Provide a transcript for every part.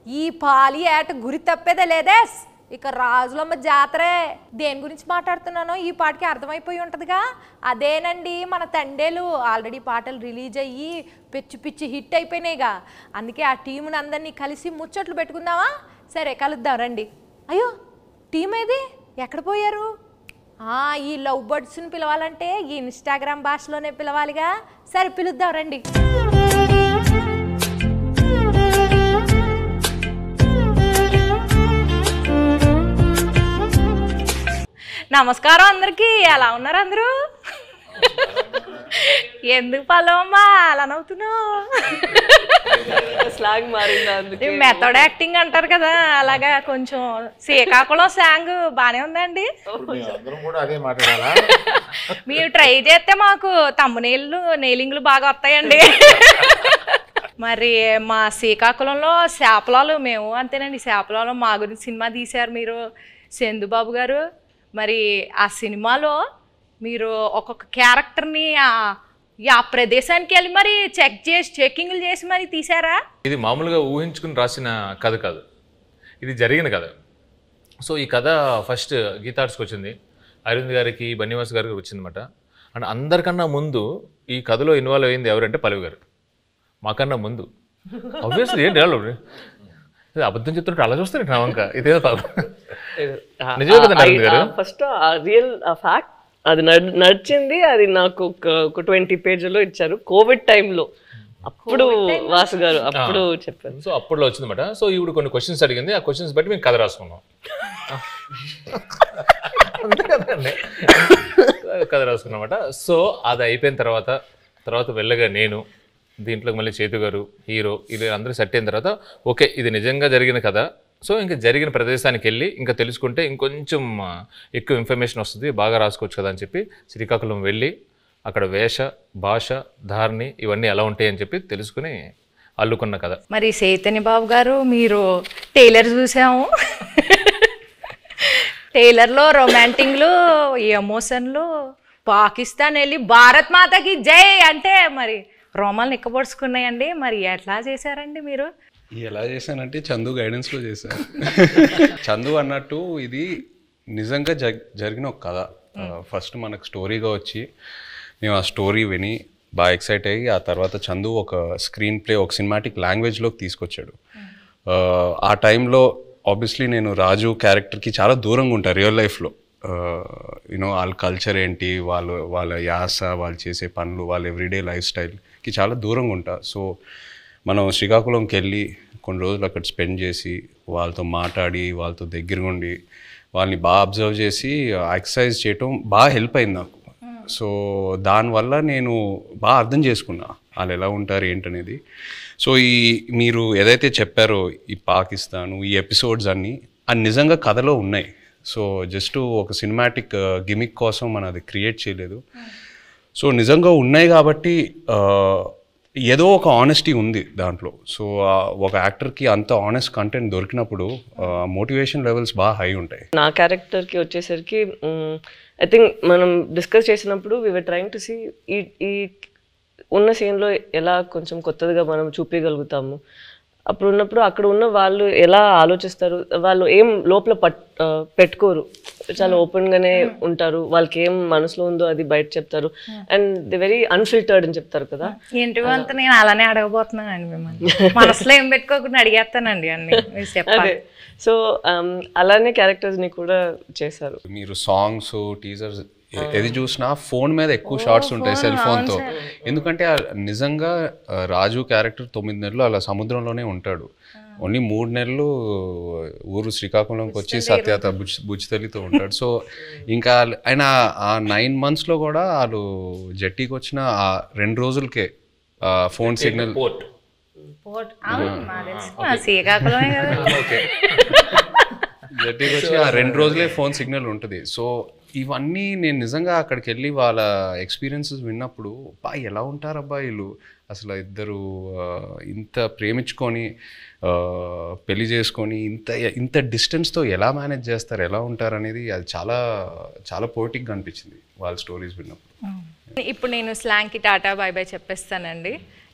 ఈ పాలి ఏట గురి తప్పేదే లేదే. ఇక రాజులమ్మ జాతరే. దేని గురించి మాట్లాడుతున్నానో ఈ పాటకి అర్థమైపోయి ఉంటుందిగా. అదేనండి మన తండేలు. ఆల్రెడీ పాటలు రిలీజ్ అయ్యి పిచ్చి పిచ్చి హిట్ అయిపోయినాయిగా. అందుకే ఆ టీముని అందరినీ కలిసి ముచ్చట్లు పెట్టుకుందామా? సరే కలుద్దాం రండి. అయ్యో టీం ఏది, ఎక్కడ పోయారు? ఈ లవ్ బర్డ్స్ని పిలవాలంటే ఈ ఇన్స్టాగ్రామ్ భాషలోనే పిలవాలిగా. సరే పిలుద్దాం రండి. నమస్కారం అందరికి. ఎలా ఉన్నారు అందరూ? ఎందుకు పల్లవమ్మా అలా నవ్వుతున్నావు? స్లాంగ్ మారింది, మెథడ్ యాక్టింగ్ అంటారు కదా, అలాగా కొంచెం శ్రీకాకుళం స్లాంగ్ బానే ఉందండి. మీరు ట్రై చేస్తే మాకు తమ్మునీళ్ళు నెయిలింగ్లు బాగా వస్తాయండి. మరి మా శ్రీకాకుళంలో చేపలాలు మేము అంతేనండి. చేపలాలు మా గురించి సినిమా తీశారు మీరు, చందుబాబు గారు. మరి ఆ సినిమాలో మీరు ఒక్కొక్క క్యారెక్టర్ని ఆ ప్రదేశానికి వెళ్ళి మరి చెకింగ్లు చేసి మరి తీసారా? ఇది మామూలుగా ఊహించుకుని రాసిన కథ కాదు, ఇది జరిగిన కథ. సో ఈ కథ ఫస్ట్ గీతార్ట్స్కి వచ్చింది, అరవింద్ గారికి, బన్నీవాస్ గారికి వచ్చిందన్నమాట. అండ్ అందరికన్నా ముందు ఈ కథలో ఇన్వాల్వ్ అయింది ఎవరంటే పల్లవి గారు. మాకన్నా ముందు ఆబ్వియస్లీ ఏంటి అబద్ధం చెప్తుంటే అలా చూస్తారు నా వంక. ఇదేదో నిజమే కదండి అరవింద్ గారు. ఫస్ట్ రియల్ ఫ్యాక్ట్ అది నడిచింది. అది నాకు ఒక 20 పేజీలో ఇచ్చారు కోవిడ్ టైంలో. అప్పుడు వాసు గారు అప్పుడు చెప్పారు. సో అప్పుడులో వచ్చిందన్నమాట. సో ఇప్పుడు కొన్ని క్వశ్చన్స్ అడిగింది, ఆ క్వశ్చన్స్ బట్టి మేము కథ రాసుకున్నాం. అంతే కదండి, కథ రాసుకున్నమాట. సో అది అయిపోయిన తర్వాత వెళ్ళగా నేను దీంట్లోకి మళ్ళీ చేతు గారు హీరో ఇది అందరూ సెట్ అయిన తర్వాత ఓకే ఇది నిజంగా జరిగిన కథ. సో ఇంకా జరిగిన ప్రదేశానికి వెళ్ళి ఇంకా తెలుసుకుంటే ఇంకొంచెం ఎక్కువ ఇన్ఫర్మేషన్ వస్తుంది, బాగా రాసుకోవచ్చు కదా అని చెప్పి శ్రీకాకుళం వెళ్ళి అక్కడ వేష భాష ధారణి ఇవన్నీ ఎలా ఉంటాయి అని చెప్పి తెలుసుకుని అల్లుకున్న కథ. మరి చైతన్య బాబు గారు మీరు టైలర్ చూసాము. టైలర్లో రొమాంటిక్లు, ఎమోషన్లు, పాకిస్తాన్ వెళ్ళి భారత్ మాతకి జై అంటే మరి రోమాలు నిక్కబొడుచుకున్నాయండి. మరి ఎట్లా చేశారండి మీరు? ఎలా చేశానంటే చందు గైడెన్స్లో చేశాను. చందు అన్నట్టు ఇది నిజంగా జరిగిన ఒక కథ. ఫస్ట్ మనకు స్టోరీగా వచ్చి మేము ఆ స్టోరీ విని బాగా ఎక్సైట్ అయ్యి ఆ తర్వాత చందు ఒక స్క్రీన్ ప్లే ఒక సినిమాటిక్ లాంగ్వేజ్లోకి తీసుకొచ్చాడు. ఆ టైంలో ఆబ్వియస్లీ నేను రాజు క్యారెక్టర్కి చాలా దూరంగా ఉంటాను రియల్ లైఫ్లో. యూనో వాళ్ళ కల్చర్ ఏంటి, వాళ్ళ యాస, వాళ్ళు చేసే పనులు, వాళ్ళ ఎవ్రీడే లైఫ్ స్టైల్కి చాలా దూరంగా ఉంటా. సో మనం శ్రీకాకుళంకి వెళ్ళి కొన్ని రోజులు అక్కడ స్పెండ్ చేసి వాళ్ళతో మాట్లాడి వాళ్ళతో దగ్గరగా ఉండి వాళ్ళని బాగా అబ్జర్వ్ చేసి ఎక్సర్సైజ్ చేయటం బాగా హెల్ప్ అయింది నాకు. సో దానివల్ల నేను బాగా అర్థం చేసుకున్నా వాళ్ళు ఎలా ఉంటారు ఏంటనేది. సో మీరు ఏదైతే చెప్పారో ఈ పాకిస్తాను ఈ ఎపిసోడ్స్ అన్నీ అది నిజంగా కథలో ఉన్నాయి. సో జస్ట్ ఒక సినిమాటిక్ గిమిక్ కోసం మనం అది క్రియేట్ చేయలేదు. సో నిజంగా ఉన్నాయి కాబట్టి ఏదో ఒక ఆనెస్టీ ఉంది దాంట్లో. సో ఒక యాక్టర్కి అంత ఆనెస్ట్ కంటెంట్ దొరికినప్పుడు మోటివేషన్ లెవెల్స్ బాగా హై ఉంటాయి. నా క్యారెక్టర్కి వచ్చేసరికి ఐ థింక్ మనం డిస్కస్ చేసినప్పుడు we were trying to see ఈ ఉన్న సీన్లో ఎలా కొంచెం కొత్తదిగా మనం చూపించగలుగుతాము. అప్పుడు ఉన్నప్పుడు అక్కడ ఉన్న వాళ్ళు ఎలా ఆలోచిస్తారు, వాళ్ళు ఏం లోపల పెట్టుకోరు, చాలా ఓపెన్గానే ఉంటారు. వాళ్ళకి ఏం మనసులో ఉందో అది బయట చెప్తారు. అండ్ ది వెరీ అన్ఫిల్టర్డ్ అని చెప్తారు కదా. ఏంటి అంతా నేను అలానే అడగబోతున్నానండి మిమ్మల్ని. మనసులో ఏం పెట్టుకోకుండా అడిగేస్తానండి అన్ని. అదే సో అలానే క్యారెక్టర్స్ని కూడా చేశారు. మీరు సాంగ్స్ టీజర్స్ ఏది చూసినా ఫోన్ మీద ఎక్కువ షార్ట్స్ ఉంటాయి సెల్ ఫోన్తో. ఎందుకంటే నిజంగా రాజు క్యారెక్టర్ 9 నెలలు అలా సముద్రంలోనే ఉంటాడు. ఓన్లీ 3 నెలలు ఊరు శ్రీకాకుళంకి వచ్చి సత్యత బుజ్జితల్లితో ఉంటాడు. సో ఇంకా ఆయన ఆ 9 monthsలో కూడా వాళ్ళు జట్టీకి వచ్చిన ఆ 2 రోజులకే ఫోన్ సిగ్నల్ జట్టీకి వచ్చి ఆ 2 రోజులే ఫోన్ సిగ్నల్ ఉంటుంది. సో ఇవన్నీ నేను నిజంగా అక్కడికి వెళ్ళి వాళ్ళ ఎక్స్పీరియన్సెస్ విన్నప్పుడు ఎలా ఉంటారు అబ్బాయిలు అసలు ఇద్దరు ఇంత ప్రేమించుకొని పెళ్లి చేసుకొని ఇంత డిస్టెన్స్తో ఎలా మేనేజ్ చేస్తారు, ఎలా ఉంటారు అనేది అది చాలా చాలా పోయిటిక్గా అనిపించింది వాళ్ళ స్టోరీస్ విన్నప్పుడు. ఇప్పుడు నేను స్లాంగ్కి టాటా బాయ్ బాయ్ చెప్పేస్తానండి,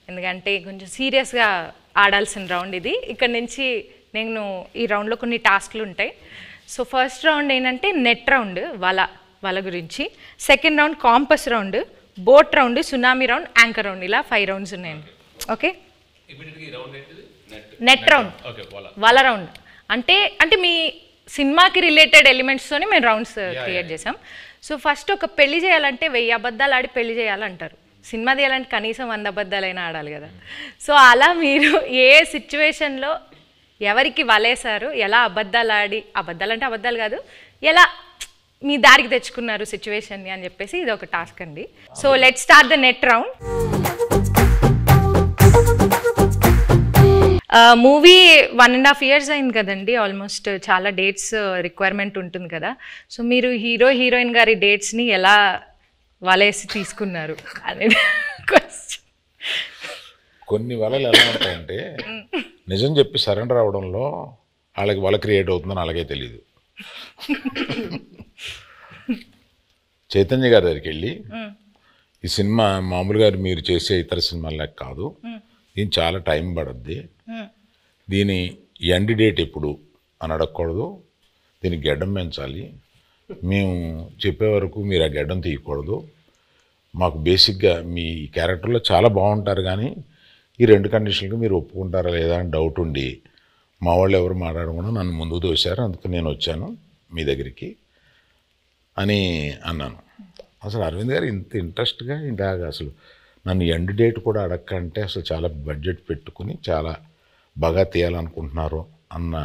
ఎందుకంటే కొంచెం సీరియస్గా ఆడాల్సిన రౌండ్ ఇది. ఇక్కడ నుంచి నేను ఈ రౌండ్లో కొన్ని టాస్క్లు ఉంటాయి. సో ఫస్ట్ రౌండ్ ఏంటంటే నెట్ రౌండ్, వల గురించి. Second round campus round, boat round, tsunami round, anchor round, ఇలా 5 రౌండ్స్ ఉన్నాయండి. ఓకే, నెట్ రౌండ్, వల రౌండ్ అంటే మీ సినిమాకి రిలేటెడ్ ఎలిమెంట్స్తోనే మేము రౌండ్స్ క్రియేట్ చేసాం. సో ఫస్ట్ ఒక పెళ్లి చేయాలంటే 1000 అబద్ధాలు ఆడి పెళ్లి చేయాలంటారు. సినిమా తీయాలంటే కనీసం 100 అబద్ధాలైనా ఆడాలి కదా. సో అలా మీరు ఏ సిచ్యువేషన్లో ఎవరికి వలేశారు, ఎలా అబద్ధాలు ఆడి, అబద్ధాలు అంటే అబద్ధాలు కాదు, ఎలా మీ దారికి తెచ్చుకున్నారు సిచ్యువేషన్ని అని చెప్పేసి ఇది ఒక టాస్క్ అండి. So let's start the net round. Movie 1.5 years అయింది కదండి, ఆల్మోస్ట్ చాలా డేట్స్ రిక్వైర్మెంట్ ఉంటుంది కదా. సో మీరు హీరోయిన్ గారి డేట్స్ని ఎలా వలేసి తీసుకున్నారు అనేది క్వశ్చన్. కొన్ని వలలు ఎలా ఉంటాయంటే నిజం చెప్పి సరెండర్ అవడంలో వాళ్ళకి వల క్రియేట్ అవుతుందని అలాగే తెలియదు. చైతన్య గారి దగ్గరికి వెళ్ళి ఈ సినిమా మామూలుగా మీరు చేసే ఇతర సినిమాలకు కాదు, దీని చాలా టైం పడుద్ది, దీని ఎండ్ డేట్ ఎప్పుడు అని అడగకూడదు, దీనికి గెడ్డం పెంచాలి, మేము చెప్పే వరకు మీరు ఆ గెడ్డం తీయకూడదు, మాకు బేసిక్గా మీ క్యారెక్టర్లో చాలా బాగుంటారు కానీ ఈ 2 కండిషన్లకు మీరు ఒప్పుకుంటారా లేదా అని డౌట్ ఉండి మా వాళ్ళు ఎవరు మాట్లాడకుండా నన్ను ముందుకు తోశారు, అందుకు నేను వచ్చాను మీ దగ్గరికి అని అన్నాను. అసలు అరవింద్ గారు ఇంత ఇంట్రెస్ట్గా ఇలాగ అసలు నన్ను ఎండ్ డేట్ కూడా అడగకంటే అసలు చాలా బడ్జెట్ పెట్టుకుని చాలా బాగా తీయాలనుకుంటున్నారు అన్న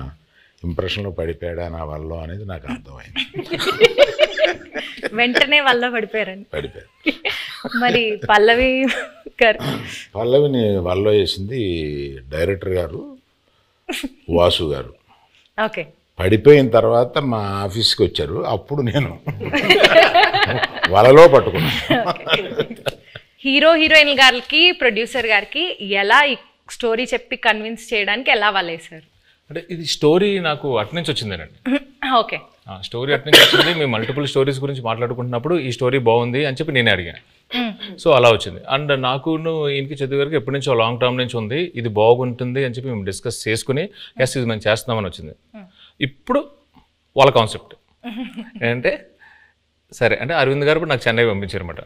ఇంప్రెషన్లో పడిపోయాడా నా వల్ల అనేది నాకు అర్థమైంది. వెంటనే వల్ల పడిపోయారండి. పడిపోయారు. మరి పల్లవిని వల్ల వేసింది డైరెక్టర్ గారు వాసు గారు. ఓకే, పడిపోయిన తర్వాత మా ఆఫీస్కి వచ్చారు, అప్పుడు నేను వలలో పట్టుకున్నాను. హీరోయిన్ గారికి ప్రొడ్యూసర్ గారికి ఎలా ఈ స్టోరీ చెప్పి కన్విన్స్ చేయడానికి ఎలా వలేశారు? అంటే ఇది స్టోరీ నాకు అట్నుంచి వచ్చిందేనండి. ఓకే, స్టోరీ అట్నుంచి వచ్చింది. మేము మల్టిపుల్ స్టోరీస్ గురించి మాట్లాడుకుంటున్నప్పుడు ఈ స్టోరీ బాగుంది అని చెప్పి నేనే అడిగాను. సో అలా వచ్చింది. అండ్ నాకు ఈయనకి చదువు గారికి ఎప్పటి నుంచో లాంగ్ టర్మ్ నుంచి ఉంది, ఇది బాగుంటుంది అని చెప్పి మేము డిస్కస్ చేసుకుని ఎస్ ఇది మేము చేస్తున్నామని వచ్చింది. ఇప్పుడు వాళ్ళ కాన్సెప్ట్ ఏంటంటే సరే అంటే అరవింద్ గారు నాకు చెన్నై పంపించారన్నమాట.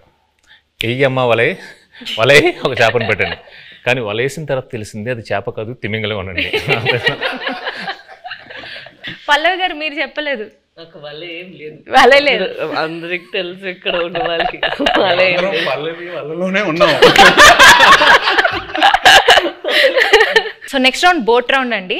అమ్మ వలే ఒక చేపను పెట్టండి, కానీ వలేసిన తర్వాత తెలిసింది అది చేప కాదు తిమింగలం అనండి. పల్లవి గారు మీరు చెప్పలేదు. నాకు వల్ల ఏం లేదు, వలే లేదు, అందరికి తెలుసు ఇక్కడ ఉన్న వాళ్ళకి వల్ల ఏం లేదు. వలలోనే ఉన్నాం. So next round boat round అండి.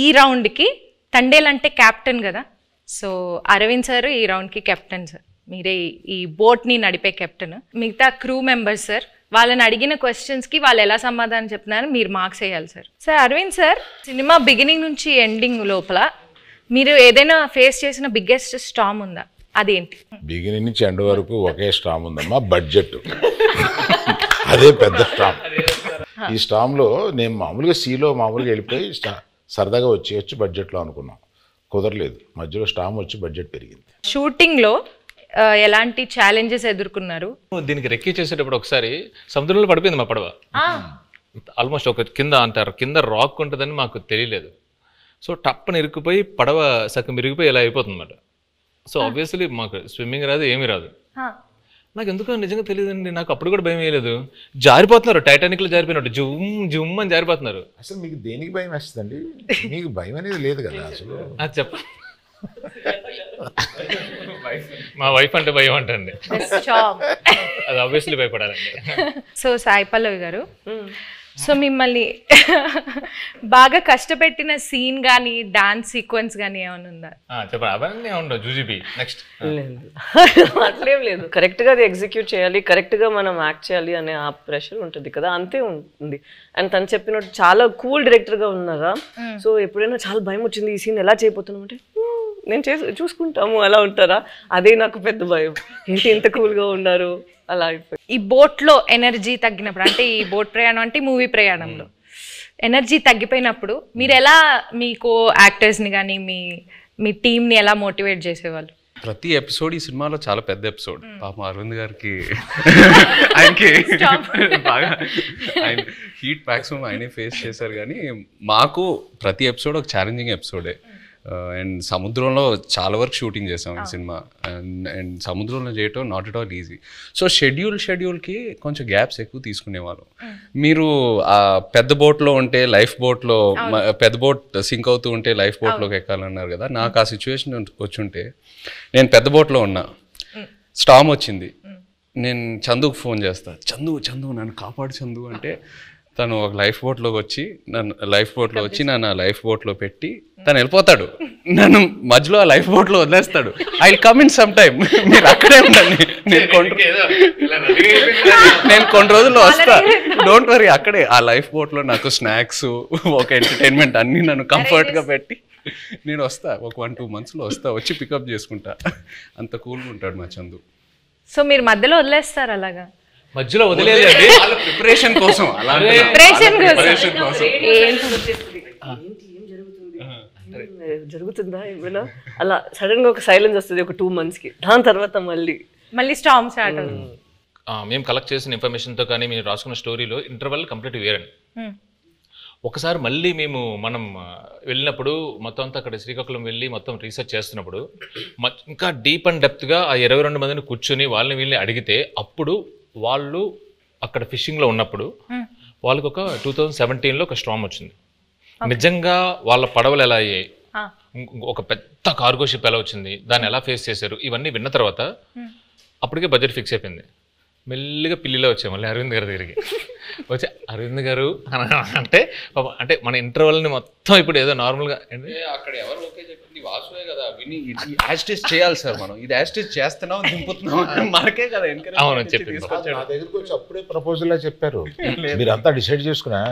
ఈ రౌండ్కి తండేల్ అంటే క్యాప్టెన్ కదా, సో అరవింద్ సార్ ఈ రౌండ్కి కెప్టెన్ సార్, మీరే ఈ బోట్ని నడిపే కెప్టెన్. మిగతా క్రూ మెంబర్స్ సార్, వాళ్ళని అడిగిన క్వశ్చన్స్కి వాళ్ళు ఎలా సమాధానం చెప్తున్నారో మీరు మార్క్స్ వేయాలి sir. Sir Aravind sir, cinema beginning నుంచి ఎండింగ్ లోపల మీరు ఏదైనా ఫేస్ చేసిన బిగ్గెస్ట్ స్టామ్ ఉందా, అదేంటి? బిగినింగ్ నుంచి ఎండ్ వరకు ఒకే స్టామ్ ఉందమ్మా, బడ్జెట్. అదే పెద్ద స్టామ్. ఈ స్టామ్లో నేను మామూలుగా సీలో మామూలుగా వెళ్ళిపోయి సరదాగా వచ్చి బడ్జెట్లో అనుకున్నాం, కుదరలేదు. మధ్యలో స్టామ్ వచ్చి బడ్జెట్ పెరిగింది. షూటింగ్లో ఎలాంటి ఛాలెంజెస్ ఎదుర్కొన్నారు? దీనికి రెక్కి చేసేటప్పుడు ఒకసారి సముద్రంలో పడిపోయింది మా పడవ. ఆల్మోస్ట్ ఒక కింద అంటారు కింద రాక్ ఉంటుందని మాకు తెలియలేదు. సో టప్పని ఇరుక్కుపోయి పడవ సగం ఇరిగిపోయి ఇలా అయిపోతుంది అన్నమాట. సో ఆబ్వియస్లీ మాకు స్విమ్మింగ్ రాదు, ఏమీ రాదు. నాకు ఎందుకో నిజంగా తెలియదండి, నాకు అప్పుడు కూడా భయం వేయలేదు. జారిపోతున్నారు, టైటానిక్లో జారిపోయినట్టు జుమ్ అని జారిపోతున్నారు. అసలు మీకు దేనికి భయం వేస్తుందండి? మీకు భయం అనేది లేదు కదా అసలు. అది చెప్ప మా వైఫ్ అంటే భయం అంటండి, అది ఆబ్వియస్లీ భయపడాలండి. సో సాయి పల్లవి గారు, సో మిమ్మల్ని బాగా కష్టపెట్టిన సీన్ కానీ డాన్స్ సీక్వెన్స్ కానీ ఏమైనా ఉందా? చెప్పండి. అవన్నీ ఉండవు జూజీబీ. నెక్స్ట్ అట్లేం లేదు, కరెక్ట్గా అది ఎగ్జిక్యూట్ చేయాలి, కరెక్ట్గా మనం యాక్ట్ చేయాలి అనే ఆ ప్రెషర్ ఉంటుంది కదా, అంతే ఉంటుంది. అండ్ తను చెప్పినట్టు చాలా కూల్ డైరెక్టర్గా ఉన్నారా. సో ఎప్పుడైనా చాలా భయం వచ్చింది ఈ సీన్ ఎలా చేయబోతున్నాం అంటే నేను చూసుకుంటాము అలా ఉంటారా, అదే నాకు పెద్ద భయం. ఏంటి ఇంత కూల్గా ఉన్నారు అలా అయిపోయి. ఈ బోట్లో ఎనర్జీ తగ్గినప్పుడు, అంటే ఈ బోట్ ప్రయాణం అంటే మూవీ ప్రయాణంలో ఎనర్జీ తగ్గిపోయినప్పుడు మీరు ఎలా మీ కో యాక్టర్స్ని కానీ మీ టీంని ఎలా మోటివేట్ చేసేవాళ్ళు? ప్రతి ఎపిసోడ్ ఈ సినిమాలో చాలా పెద్ద ఎపిసోడ్. పాపం అరవింద్ గారికి ఆయనకి బాగా ఆయన హీట్ మ్యాక్సిమం ఆయనే ఫేస్ చేశారు. కానీ మాకు ప్రతి ఎపిసోడ్ ఒక ఛాలెంజింగ్ ఎపిసోడే. అండ్ సముద్రంలో చాలా వరకు షూటింగ్ చేసాం ఈ సినిమా. అండ్ సముద్రంలో చేయటం not at all easy. So షెడ్యూల్కి కొంచెం గ్యాప్స్ ఎక్కువ తీసుకునేవాళ్ళం. మీరు ఆ పెద్ద బోట్లో ఉంటే లైఫ్ బోట్లో, పెద్ద బోట్ సింక్ అవుతూ ఉంటే లైఫ్ బోట్లోకి ఎక్కాలన్నారు కదా. నాకు ఆ సిచ్యువేషన్ వచ్చుంటే, నేను పెద్ద బోట్లో ఉన్నా, స్టామ్ వచ్చింది, నేను చందుకు ఫోన్ చేస్తా, చందు నన్ను కాపాడు చందు అంటే, తను ఒక లైఫ్ బోట్లోకి వచ్చి నన్ను లైఫ్ బోట్లో పెట్టి తను వెళ్ళిపోతాడు. నన్ను మధ్యలో ఆ లైఫ్ బోట్లో వదిలేస్తాడు. I will come in some time, మీరు అక్కడే ఉండండి, నేను కొన్ని రోజుల్లో వస్తా, డోంట్ వరీ. అక్కడే ఆ లైఫ్ బోట్లో నాకు స్నాక్స్, ఒక ఎంటర్టైన్మెంట్ అన్నీ నన్ను కంఫర్ట్గా పెట్టి నేను వస్తా. ఒక 1-2 monthsలో వస్తా, వచ్చి పికప్ చేసుకుంటా. అంత కూల్గా ఉంటాడు మా చందు. సో మీరు మధ్యలో వదిలేస్తారు అలాగా? మధ్యలో వదిలేదండి, ప్రిపరేషన్ కోసం. జరుగుతుందా ఏమైనా అలా సడన్ గా ఒక సైలెన్స్ వస్తుంది ఒక 2 monthsకి. దాని తర్వాత మళ్ళీ స్టార్మ్ స్టార్ట్ అవుతుంది. మేము కలెక్ట్ చేసిన ఇన్ఫర్మేషన్తో కానీ మేము రాసుకున్న స్టోరీలో ఇంటర్వల్ కంప్లీట్ వేరండి. ఒకసారి మళ్ళీ మనం వెళ్ళినప్పుడు మొత్తం అంతా అక్కడ శ్రీకాకుళం వెళ్ళి మొత్తం రీసెర్చ్ చేస్తున్నప్పుడు ఇంకా డీప్ అండ్ డెప్త్గా ఆ 22 మందిని కూర్చొని వాళ్ళని వీళ్ళని అడిగితే, అప్పుడు వాళ్ళు అక్కడ ఫిషింగ్లో ఉన్నప్పుడు వాళ్ళకి ఒక 2017లో ఒక స్టార్మ్ వచ్చింది. నిజంగా వాళ్ళ పడవలు ఎలా అయ్యాయి, ఒక పెద్ద కార్గో షిప్ ఎలా వచ్చింది, దాన్ని ఎలా ఫేస్ చేశారు, ఇవన్నీ విన్న తర్వాత అప్పటికే బడ్జెట్ ఫిక్స్ అయిపోయింది. మెల్లిగా పిల్లిలో వచ్చాము మళ్ళీ అరవింద్ గారి దగ్గరికి. వచ్చి అరవింద్ గారు అంటే మన ఇంటర్వల్ని మొత్తం ఇప్పుడు ఏదో నార్మల్గా అక్కడ ఎవరు ఓకే చెప్పింది వాసువే కదా, విని యాస్టేజ్ చేయాలి సార్, మనం ఇది యాస్టేజ్ చేస్తున్నాం దింపుతున్నాం మనకే కదా ఎంకరేజ్. అవును చెప్పింది. నా దగ్గరికి వచ్చి అప్పుడే ప్రపోజల్ చెప్పారు, మీరంతా డిసైడ్ చేసుకున్నా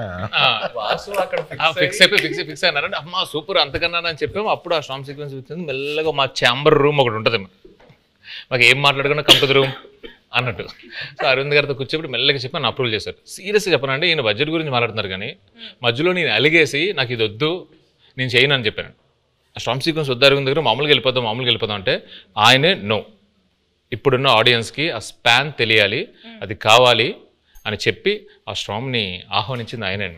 వాసు అక్కడ ఫిక్స్ అయినారంటే అమ్మా సూపర్ అంతకన్నా అని చెప్పాము. అప్పుడు ఆ స్టార్మ్ సీక్వెన్స్ వచ్చింది. మెల్లగా మా ఛాంబర్ రూమ్ ఒకటి ఉంటుంది, మాకు ఏం మాట్లాడుకున్నా కంప్యూటర్ రూమ్ అన్నట్టు. సో అరవింద్ గారితో కూర్చోబెట్టి మెల్లగా చెప్పి నన్ను అప్రూవల్ చేశారు. సీరియస్గా చెప్పనండి, ఈయన బడ్జెట్ గురించి మాట్లాడుతున్నారు కానీ మధ్యలో నేను అలిగేసి నాకు ఇది వద్దు నేను చేయను అని చెప్పాను. ఆ స్టార్మ్ సీక్వెన్స్ వద్దు అరవింద్ దగ్గర, మామూలుగా వెళ్ళిపోదాం అంటే ఆయనే నో, ఇప్పుడున్న ఆడియన్స్కి ఆ స్పాన్ తెలియాలి, అది కావాలి అని చెప్పి ఆ స్టార్మ్ని ఆహ్వానించింది ఆయనే.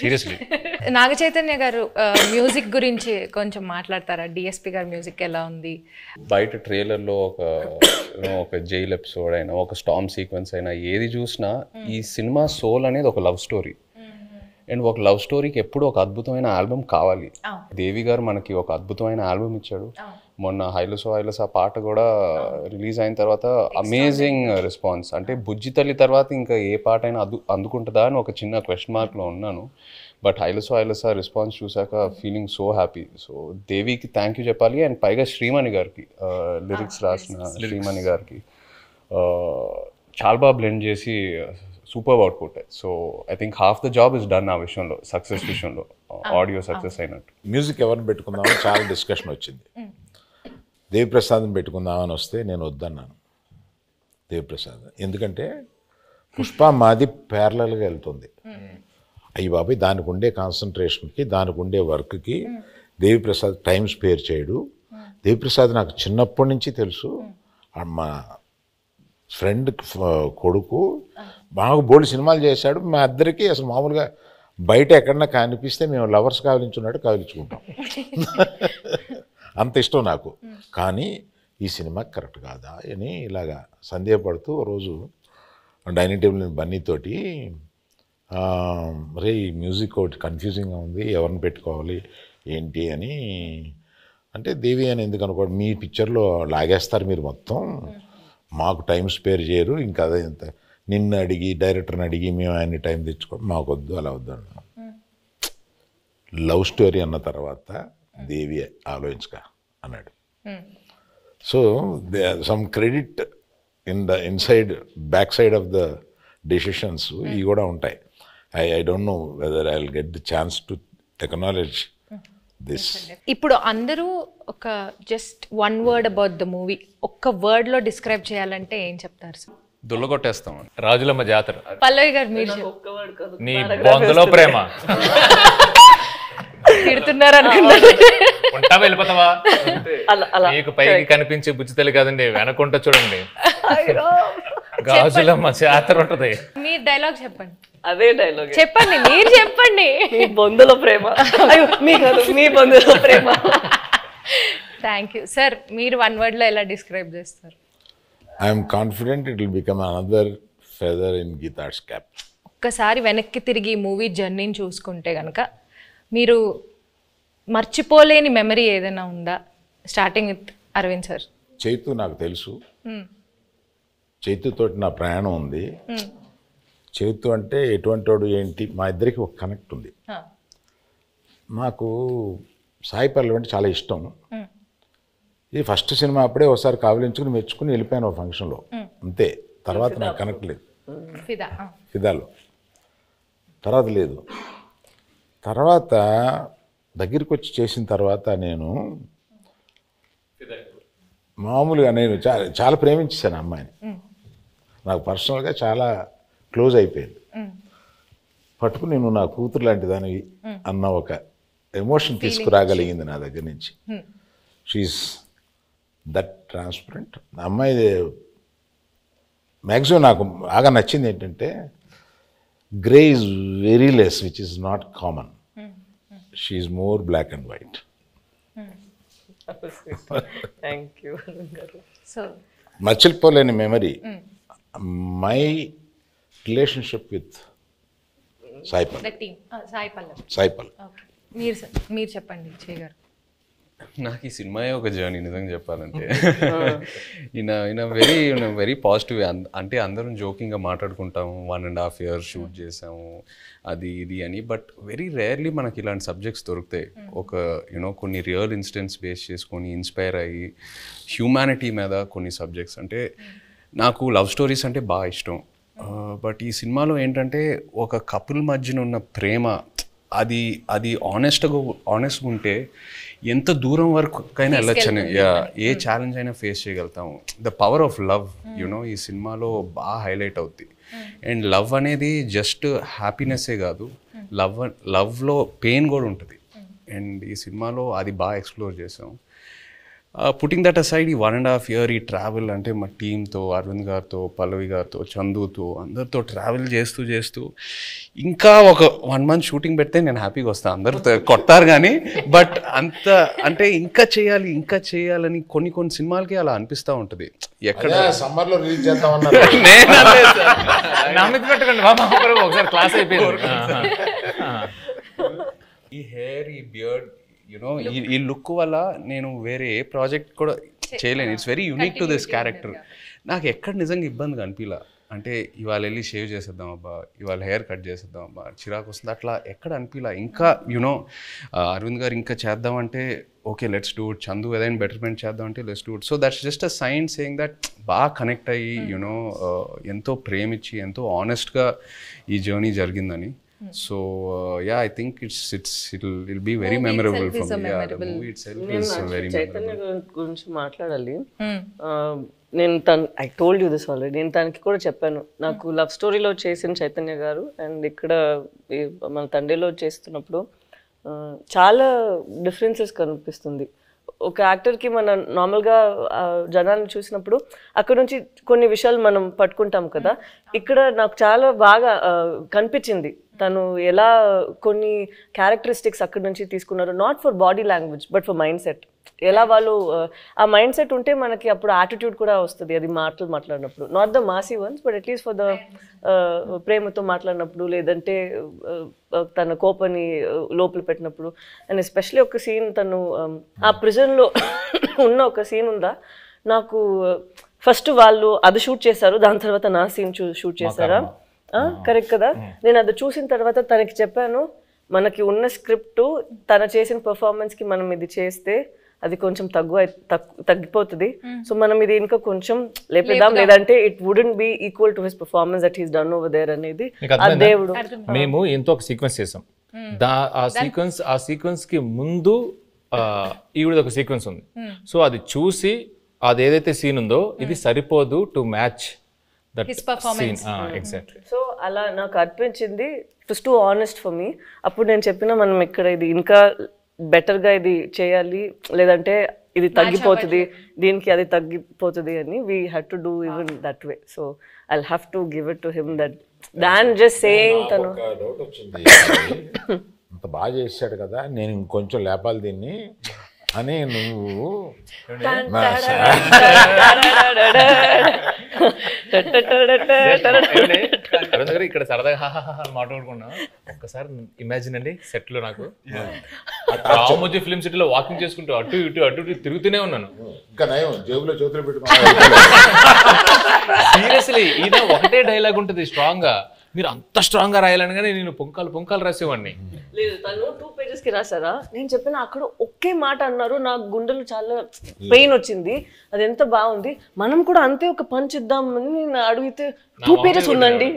సీరియస్లీ. నాగ చైతన్య గారు మ్యూజిక్ గురించి కొంచెం మాట్లాడతారా? డిఎస్పి గారి మ్యూజిక్ ఎలా ఉంది? బయట ట్రైలర్లో ఒక జైల్ ఎపిసోడ్ అయినా, ఒక స్టార్మ్ సీక్వెన్స్ అయినా, ఏది చూసినా ఈ సినిమా సోల్ అనేది ఒక లవ్ స్టోరీ. అండ్ ఒక లవ్ స్టోరీకి ఎప్పుడు ఒక అద్భుతమైన ఆల్బమ్ కావాలి. దేవి గారు మనకి ఒక అద్భుతమైన ఆల్బమ్ ఇచ్చాడు. మొన్న హైలసా పాట కూడా రిలీజ్ అయిన తర్వాత అమేజింగ్ రెస్పాన్స్. అంటే బుజ్జి తల్లి తర్వాత ఇంకా ఏ పాట అయినా అందుకుంటుందా అని ఒక చిన్న క్వశ్చన్ మార్క్లో ఉన్నాను. బట్ హైలసా రెస్పాన్స్ చూసాక ఫీలింగ్ సో హ్యాపీ. సో దేవికి థ్యాంక్ యూ చెప్పాలి. అండ్ పైగా శ్రీమణి గారికి, లిరిక్స్ రాసిన శ్రీమణి గారికి చాలా బాగా బ్లెండ్ చేసి super output. So I think half the job is done ఆ విషయంలో, సక్సెస్ విషయంలో, ఆడియో సక్సెస్ అయినట్టు. మ్యూజిక్ ఎవరిని పెట్టుకుందామని చాలా డిస్కషన్ వచ్చింది. దేవిప్రసాద్ని పెట్టుకుందామని వస్తే నేను వద్దన్నాను దేవిప్రసాద్. ఎందుకంటే పుష్ప మాది ప్యారలల్గా వెళ్తుంది. అయ్యి బాబాయ్ దానికి ఉండే కాన్సన్ట్రేషన్కి, దానికి ఉండే వర్క్కి దేవిప్రసాద్ టైం స్పేర్ చేయడు. దేవిప్రసాద్ నాకు చిన్నప్పటి నుంచి తెలుసు. మా ఫ్రెండ్ కొడుకు బాగా బోల్డ్ సినిమాలు చేశాడు. మా ఇద్దరికి అసలు మామూలుగా బయట ఎక్కడన్నా కనిపిస్తే మేము లవర్స్ కావలించున్నట్టు కావలించుకుంటాం. అంత ఇష్టం నాకు. కానీ ఈ సినిమా కరెక్ట్ కాదా అని ఇలాగా సందేహపడుతూ రోజు డైనింగ్ టేబుల్ బన్నీతోటి రే ఈ మ్యూజిక్ ఒకటి కన్ఫ్యూజింగ్గా ఉంది, ఎవరిని పెట్టుకోవాలి ఏంటి అని అంటే, దేవి అని ఎందుకు అనుకోండి, మీ పిక్చర్లో లాగేస్తారు మీరు మొత్తం, మాకు టైం స్పేర్ చేయరు, ఇంకా అదే ఇంత నిన్ను అడిగి డైరెక్టర్ని అడిగి మేము ఆయన్ని టైం తెచ్చుకోండి, మాకు వద్దు అలా వద్దు అన్నాను. లవ్ స్టోరీ అన్న తర్వాత దేవి ఆలోచించక అన్నాడు. So some credit inside back side of the decisions ఇవి కూడా ఉంటాయి. I don't know whether I will get the chance to acknowledge this. ఇప్పుడు అందరూ ఒక just one word about the movie ఒక్క వర్డ్ లో డిస్క్రైబ్ చేయాలంటే ఏం చెప్తారు సార్? దుల్లగొట్టేస్తాం. రాజులమ్మ జాతర. పల్లవి గారు మీరు నీ బొందలో ప్రేమ. తిడుతున్నారు అనుకున్నారు. ఉంటా వెళ్ళిపోతావా? అలా అలా మీకు పైకి కనిపించే బుజ్జి తల్లి కాదండి, వెనకుంటా చూడండి గాజులమ్మ చేతర ఉంటది. మీ డైలాగ్ చెప్పండి. అదే డైలాగ్ చెప్పండి, మీరు చెప్పండి. మీ బొందులో ప్రేమ. అయ్యో, మీ కాదు, మీ బొందులో ప్రేమ. Thank you sir. మీరు 1 word లో ఎలా డిస్క్రైబ్ చేస్తారు? I'm confident it will become another feather in guitars cap. ఒక్కసారి వెనక్కి తిరిగి మూవీ జర్నీని చూసుకుంటే కనుక మీరు మర్చిపోలేని మెమరీ ఏదైనా ఉందా? Starting with Aravind sir. Chaitu నాకు తెలుసు, చైతుతోటి నా ప్రయాణం ఉంది. చైతు అంటే ఎటువంటి వాడు ఏంటి, మా ఇద్దరికి ఒక కనెక్ట్ ఉంది. నాకు సాయి పల్లవి అంటే చాలా ఇష్టం. ఇది ఫస్ట్ సినిమా అప్పుడే ఒకసారి కావలించుకుని మెచ్చుకుని వెళ్ళిపోయాను ఒక ఫంక్షన్లో, అంతే. తర్వాత నాకు కనెక్ట్ లేదు. ఫిదాలో తర్వాత లేదు. తర్వాత దగ్గరికి వచ్చి చేసిన తర్వాత నేను మామూలుగా నేను చాలా ప్రేమించేశాను అమ్మాయిని. నాకు పర్సనల్గా చాలా క్లోజ్ అయిపోయింది. పట్టుకుని నేను నా కూతురు లాంటి దానివి అన్న ఒక ఎమోషన్ తీసుకురాగలిగింది నా దగ్గర నుంచి. She is that transparent. అమ్మాయి మ్యాక్సిమం నాకు బాగా నచ్చింది ఏంటంటే grey is very less, which is not common. She is more black and white. Thank you. So మర్చిపోలేని memory my relationship with Sai Pallavi. Sai Pallavi. మీరు చెప్పండి చేయ గారు. నాకు ఈ సినిమాయే ఒక జర్నీ నిజంగా చెప్పాలంటే. ఈయన వెరీ పాజిటివ్. అంటే అందరం జోకింగ్గా మాట్లాడుకుంటాము, 1.5 years షూట్ చేసాము అది ఇది అని. బట్ వెరీ రేర్లీ మనకి ఇలాంటి సబ్జెక్ట్స్ దొరుకుతాయి. ఒక కొన్ని రియల్ ఇన్సిడెంట్స్ బేస్ చేసుకొని ఇన్స్పైర్ అయ్యి హ్యూమానిటీ మీద కొన్ని సబ్జెక్ట్స్. అంటే నాకు లవ్ స్టోరీస్ అంటే బాగా ఇష్టం. బట్ ఈ సినిమాలో ఏంటంటే ఒక కపుల్ మధ్యన ఉన్న ప్రేమ అది ఆనెస్ట్గా ఉంటే ఎంత దూరం వరకైనా వెళ్ళొచ్చని, ఏ ఛాలెంజ్ అయినా ఫేస్ చేయగలుగుతాము. ద పవర్ ఆఫ్ లవ్ ఈ సినిమాలో బాగా హైలైట్ అవుద్ది. అండ్ లవ్ అనేది జస్ట్ హ్యాపీనెస్సే కాదు, లవ్లో పెయిన్ కూడా ఉంటుంది. అండ్ ఈ సినిమాలో అది బాగా ఎక్స్ప్లోర్ చేసాం. పుట్టింగ్ దట్ అసైడ్, ఈ 1.5 year ఈ ట్రావెల్ అంటే మా టీంతో, అరవింద్ గారితో, పల్లవి గారితో, చందుతో, అందరితో ట్రావెల్ చేస్తూ ఇంకా ఒక 1 month షూటింగ్ పెడితే నేను హ్యాపీగా వస్తాను. అందరూ కొట్టారు కానీ, బట్ అంత అంటే ఇంకా చేయాలని కొన్ని సినిమాలకి అలా అనిపిస్తూ ఉంటుంది. ఎక్కడ సమ్మర్లో రిలీజ్ చేద్దామన్నారు. ఒకసారి క్లాస్ అయిపోయింది. ఈ హెయిర్, ఈ బియర్డ్, ఈ లుక్ వల్ల నేను వేరే ఏ ప్రాజెక్ట్ కూడా చేయలేను. It's very unique to this character. నాకు ఎక్కడ నిజంగా ఇబ్బందిగా అనిపించలా. అంటే ఇవాళ వెళ్ళి షేవ్ చేసేద్దాం అబ్బా, ఇవాళ హెయిర్ కట్ చేసేద్దాం అబ్బా, చిరాకు వస్తుంది, అట్లా ఎక్కడ అనిపించలా. ఇంకా అరవింద్ గారు ఇంకా చేద్దామంటే okay let's do it, Chandu ఏదైనా బెటర్మెంట్ చేద్దాం అంటే let's do it. So that's just a sign saying that బాగా కనెక్ట్ అయ్యి ఎంతో ప్రేమించి ఎంతో ఆనెస్ట్గా ఈ జర్నీ జరిగిందని. So yeah, I think it'll be very memorable for me. Yeah, the movie itself is very Chaitanya గురించి మాట్లాడాలి. నేను I told you this already. నేను తనకి కూడా చెప్పాను, నాకు లవ్ స్టోరీలో చేసిన చైతన్య గారు అండ్ ఇక్కడ మన తండ్రిలో చేస్తున్నప్పుడు చాలా డిఫరెన్సెస్ కనిపిస్తుంది. ఒక యాక్టర్కి మనం నార్మల్గా జనాన్ని చూసినప్పుడు అక్కడ నుంచి కొన్ని విషయాలు మనం పట్టుకుంటాం కదా. ఇక్కడ నాకు చాలా బాగా కనిపించింది తను ఎలా కొన్ని క్యారెక్టరిస్టిక్స్ అక్కడ నుంచి తీసుకున్నారు. Not for body language but for mind set. ఎలా వాళ్ళు ఆ మైండ్ సెట్ ఉంటే మనకి అప్పుడు యాటిట్యూడ్ కూడా వస్తుంది. అది మాట్లాడినప్పుడు not the Masih once but at least for the ప్రేమతో మాట్లాడినప్పుడు, లేదంటే తన కోపాన్ని లోపల పెట్టినప్పుడు. అండ్ ఎస్పెషలీ ఒక సీన్ తను ఆ ప్రిజన్లో ఉన్న ఒక సీన్ ఉందా, నాకు ఫస్ట్ వాళ్ళు అది షూట్ చేశారు, దాని తర్వాత నా సీన్ షూట్ చేశారా, కరెక్ట్ కదా. నేను అది చూసిన తర్వాత తనకి చెప్పాను, మనకి ఉన్న స్క్రిప్ట్ తన చేసిన పర్ఫార్మెన్స్కి మనం ఇది చేస్తే అది కొంచెం తగ్గిపోతుంది. సో మనం ఇది ఇంకా కొంచెం లేపేద్దాం, లేదంటే it wouldn't be equal to his performance that he's done over there అనేది ఆ దేవుడు. మేము ఎంతో ఒక సీక్వెన్స్ చేసాం. ఆ సీక్వెన్స్ కి ముందు ఈవిడ ఒక సీక్వెన్స్ ఉంది. సో అది చూసి అది ఏదైతే సీన్ ఉందో ఇది సరిపోదు to match that His performance. Exactly. So అలా నాకు అనిపించింది it was two honest for me. అప్పుడు నేను చెప్పిన మనం ఇక్కడ ఇది ఇంకా బెటర్గా ఇది చేయాలి, లేదంటే ఇది తగ్గిపోతుంది, దీనికి అది తగ్గిపోతుంది అని we had to do even that way. So I have to give it to him that than just saying తను. డౌట్ వచ్చింది, అంత బాగా చేశాడు కదా, నేను ఇంకొంచెం లేపాలి దీన్ని అని నువ్వు అరుణ్ గారు ఇక్కడ సరదాగా హాహాహా మాట్లాడుకున్నా. ఒక్కసారి ఇమాజిన్ అండి, సెట్ లో నాకు రామోజీ ఫిల్మ్ సిటీలో వాకింగ్ చేసుకుంటూ అటు ఇటు తిరుగుతూనే ఉన్నాను. ఇంకా నయం జేబులో చేతులు పెట్టుకున్నాను. సీరియస్లీ ఈయన ఒకటే డైలాగ్ ఉంటుంది స్ట్రాంగ్ గా, మీరు అంత స్ట్రాంగ్ గా రాయాలని కానీ నేను పొంకాలు రాసేవాడిని. లేదు, తను 2 pages కి రాసారా, నేను చెప్పిన అక్కడ ఒకే మాట అన్నారు, నాకు గుండెలు చాలా పెయిన్ వచ్చింది, అది ఎంత బాగుంది, మనం కూడా అంతే ఒక పంచ్ ఇద్దామని నేను అడిగితే 2 pages ఉందండి.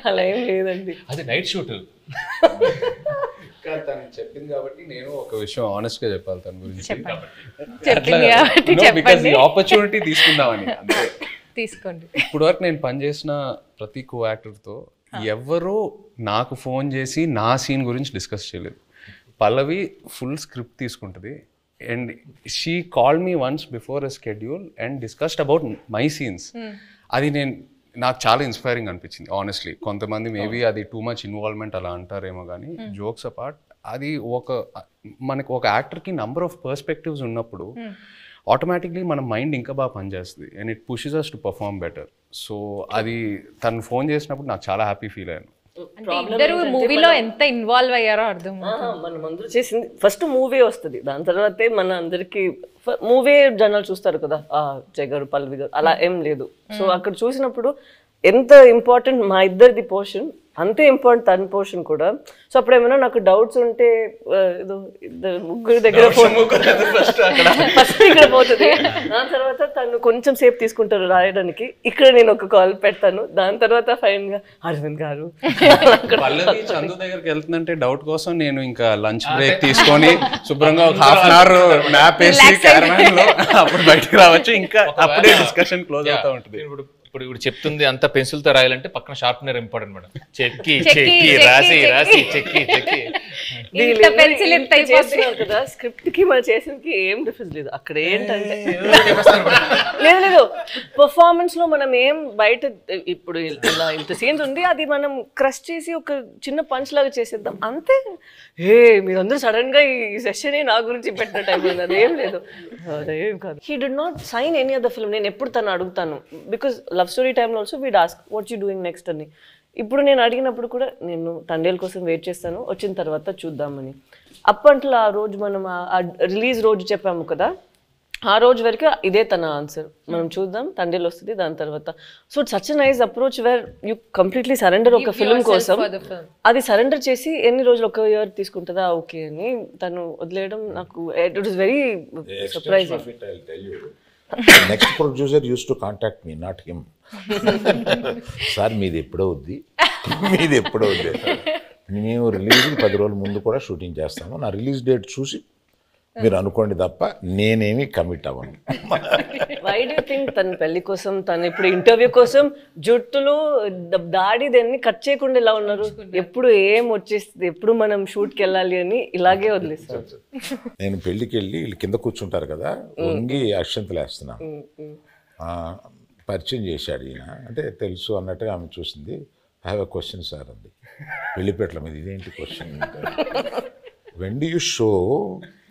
అలా ఏం లేదండి, అది నైట్ షూట్. తను చెప్పింది కాబట్టి నేను ఒక విషయం ఆనెస్ట్ గా చెప్పాలి తన గురించి. చెప్పండి. ఆపర్చునిటీ తీసుకుందామని అంతే. తీసుకోండి. ఇప్పుడు వరకు నేను పనిచేసిన ప్రతి కో యాక్టర్తో ఎవరో నాకు ఫోన్ చేసి నా సీన్ గురించి డిస్కస్ చేయలేదు. పల్లవి ఫుల్ స్క్రిప్ట్ తీసుకుంటుంది and she call me once before a schedule and discussed about my scenes. అది నాకు చాలా ఇన్స్పైరింగ్ అనిపించింది ఆనెస్ట్లీ. కొంతమంది మేబీ అది టూ మచ్ ఇన్వాల్వ్మెంట్ అలా అంటారేమో, కానీ జోక్స్ అపార్ట్ అది మనకు ఒక యాక్టర్కి నంబర్ ఆఫ్ పర్స్పెక్టివ్స్ ఉన్నప్పుడు ఆటోమేటిక్లీ మన మైండ్ ఇంకా బాగా పనిచేస్తుంది and it pushes us to perform better. So అది తను ఫోన్ చేసినప్పుడు నాకు చాలా హ్యాపీ ఫీల్ అయ్యాను. ఇద్దరు మూవీలో ఎంత ఇన్వాల్వ్ అయ్యారో అర్థం. మనం అందరూ చేసింది ఫస్ట్ మూవీ వస్తుంది, దాని తర్వాతే మన అందరికి మూవీ జనాలు చూస్తారు కదా, జయ గారు పల్లవి గారు అలా ఏం లేదు. సో అక్కడ చూసినప్పుడు ఎంత ఇంపార్టెంట్ మా ఇద్దరిది పోర్షన్, అంతే ఇంపార్టెంట్ తన పోర్షన్ కూడా. సో అప్పుడు ఏమైనా నాకు డౌట్స్ ఉంటే ఏదో ముగ్గురు దగ్గర ఫస్ట్ ఇక్కడ పోతుంది, దాని తర్వాత తను కొంచెం సేపు తీసుకుంటారు రాయడానికి, ఇక్కడ నేను ఒక కాల్ పెడతాను, దాని తర్వాత ఫైన్ గా అరవింద్ గారు. పల్లవి చందు దగ్గరికి వెళ్తుందంటే డౌట్ కోసం నేను ఇంకా లంచ్ బ్రేక్ తీసుకొని శుభ్రంగా ఒక హాఫ్ అన్ అవర్ మ్యాప్ వేసి క్యారవాన్ లో అప్పుడు బయటకు రావచ్చు, ఇంకా అప్పుడే డిస్కషన్ క్లోజ్ అవుతా ఉంటుంది. ఇప్పుడు చెప్తుంది అంత పెన్సిల్ తో రాయాలంటే పక్కన షార్ప్నర్ ఇంపార్టెంట్ మేడం. చెక్కి రాసి చెక్కి కదా, స్క్రిప్ట్ కి మనం చేసినకి ఏం డిఫరెన్స్ లేదు. అక్కడ ఏంటంటే లేదు పర్ఫార్మెన్స్ లో మనం ఏం బయట ఇప్పుడు ఇలా ఇంత సీన్స్ ఉంది, అది మనం క్రష్ చేసి ఒక చిన్న పంచ్ లాగా చేసేద్దాం అంతే. మీరందరూ సడన్ గా ఈ సెషన్ నా గురించి పెట్టిన టైం ఉంది, అదేం లేదు, అదేం కాదు. He did not sign any other film. నేను ఎప్పుడు తను అడుగుతాను, బికాస్ లవ్ స్టోరీ టైంలో also we'd ask what you doing next అని. ఇప్పుడు నేను అడిగినప్పుడు కూడా నేను తండేల్ కోసం వెయిట్ చేస్తాను, వచ్చిన తర్వాత చూద్దామని. అప్పట్లో ఆ రోజు మనం రిలీజ్ రోజు చెప్పాము కదా, ఆ రోజు వరకు ఇదే తన ఆన్సర్, మనం చూద్దాం తండేల్ వస్తుంది దాని తర్వాత. So such a nice approach where you completely surrender ఒక ఫిల్మ్ కోసం. అది సరెండర్ చేసి ఎన్ని రోజులు, ఒక ఇయర్ తీసుకుంటుందా ఓకే అని తను వదిలేయడం నాకు it was very surprising. Next producer use to contact me, not him. Sir మీది ఎప్పుడవుద్ది, మేము రిలీజ్కి 10 రోజుల ముందు కూడా షూటింగ్ చేస్తాము, నా రిలీజ్ డేట్ చూసి మీరు అనుకోండి తప్ప నేనేమి కమిట్ అవ్వను. వై డూ థింక్ తన పెళ్లి కోసం, తను ఇప్పుడు ఇంటర్వ్యూ కోసం జుట్టులు దాడి దాన్ని కట్ చేయకుండా ఇలా ఉన్నారు? ఎప్పుడు ఏం వచ్చేస్తుంది, ఎప్పుడు మనం షూట్కి వెళ్ళాలి అని ఇలాగే వదిలేస్తారు. నేను పెళ్ళికి వెళ్ళి వీళ్ళు కింద కూర్చుంటారు కదా, వంగి అక్షంతలు వేస్తున్నాను. పరిచయం చేశాడు ఈయన, అంటే తెలుసు అన్నట్టుగా ఆమె చూసింది. I have a question sir అంది, పెళ్లిపేటల మీద. ఇదేంటి question? When do you show